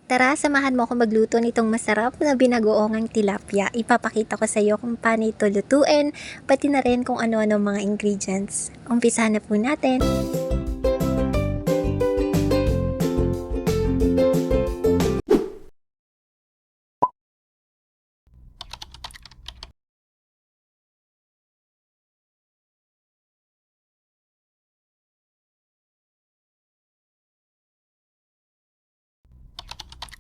Tara, samahan mo ako magluto nitong masarap na binagoongang tilapia. Ipapakita ko sa iyo kung paano ito lutuin, pati na rin kung ano-ano mga ingredients. Umpisahan na po natin.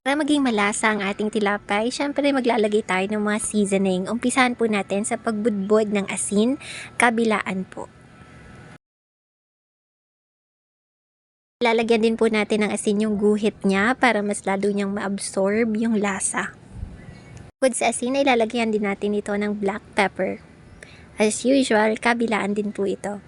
Para maging malasa ang ating tilapay, syempre maglalagay tayo ng mga seasoning. Umpisahan po natin sa pagbudbod ng asin, kabilaan po. Lalagyan din po natin ng asin yung guhit niya para mas lalo niyang ma-absorb yung lasa. Bukod sa asin ay lalagyan din natin ito ng black pepper. As usual, kabilaan din po ito.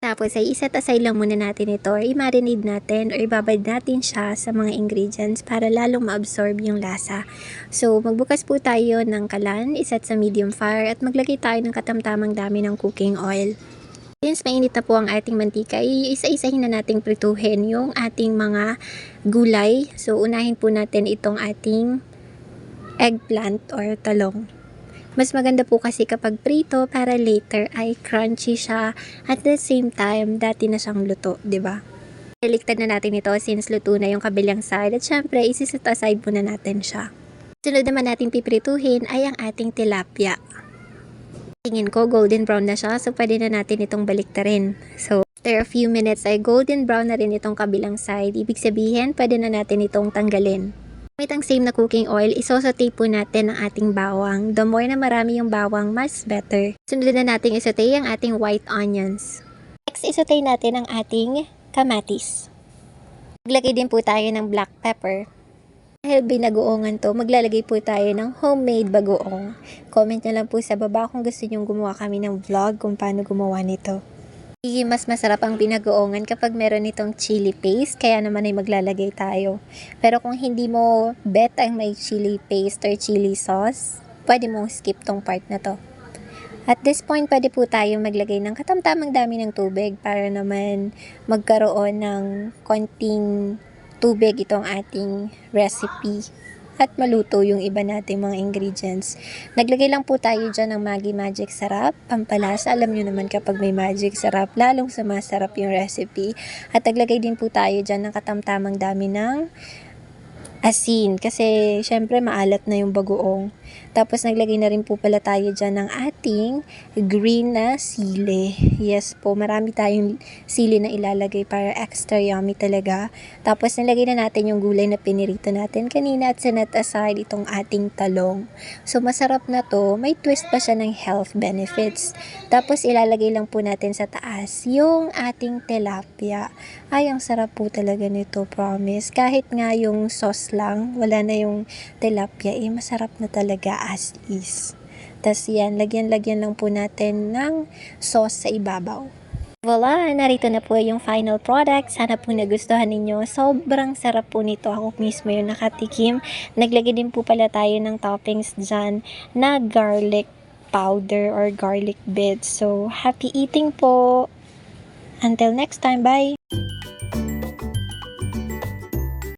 Tapos ay iset aside lang muna natin ito or i-marinate natin or ibabad natin siya sa mga ingredients para lalong ma-absorb yung lasa. So magbukas po tayo ng kalan, iset sa medium fire at maglagay tayo ng katamtamang dami ng cooking oil. Since mainit na po ang ating mantika, isa-isahin na nating prituhin yung ating mga gulay. So unahin po natin itong ating eggplant or talong. Mas maganda po kasi kapag prito para later ay crunchy siya at the same time dati na siyang luto, 'di ba? Baliktad na natin ito since luto na yung kabilang side at syempre isiset aside muna natin siya. Sunod naman natin piprituhin ay ang ating tilapia. Tingin ko golden brown na siya so pwede na natin itong baliktarin. So after a few minutes ay golden brown na rin itong kabilang side. Ibig sabihin pwede na natin itong tanggalin. Gamit ang same na cooking oil, isosaute po natin ang ating bawang. The more na marami yung bawang, mas better. Sunod na natin isote ang ating white onions. Next, isote natin ang ating kamatis. Maglagay din po tayo ng black pepper. Dahil binagoongan to, maglalagay po tayo ng homemade bagoong. Comment nyo lang po sa baba kung gusto nyo gumawa kami ng vlog kung paano gumawa nito. Mas masarap ang binagoongan kapag meron itong chili paste, kaya naman ay maglalagay tayo. Pero kung hindi mo bet ang may chili paste or chili sauce, pwede mong skip tong part na to. At this point, pwede po tayo maglagay ng katamtamang dami ng tubig para naman magkaroon ng konting tubig itong ating recipe at maluto yung iba nating mga ingredients. Naglagay lang po tayo dyan ng Maggi Magic Sarap, pampalasa. Alam nyo naman kapag may magic sarap, lalong sumasarap yung recipe. At naglagay din po tayo dyan ng katamtamang dami ng asin kasi syempre maalat na yung bagoong. Tapos naglagay na rin po pala tayo dyan ng ating green na sili. Yes po, marami tayong sili na ilalagay para extra yummy talaga. Tapos nilagay na natin yung gulay na pinirito natin kanina at sinet aside itong ating talong. So masarap na to, may twist pa siya ng health benefits. Tapos ilalagay lang po natin sa taas yung ating tilapia. Ay, ang sarap po talaga nito, promise. Kahit nga yung sauce lang, wala na yung tilapia, masarap na talaga as is. Tapos yan, lagyan lang po natin ng sauce sa ibabaw. Voila! Narito na po yung final product. Sana po nagustuhan ninyo. Sobrang sarap po nito. Ako mismo yung nakatikim. Naglagay din po pala tayo ng toppings dyan na garlic powder or garlic bits. So, happy eating po! Until next time, bye!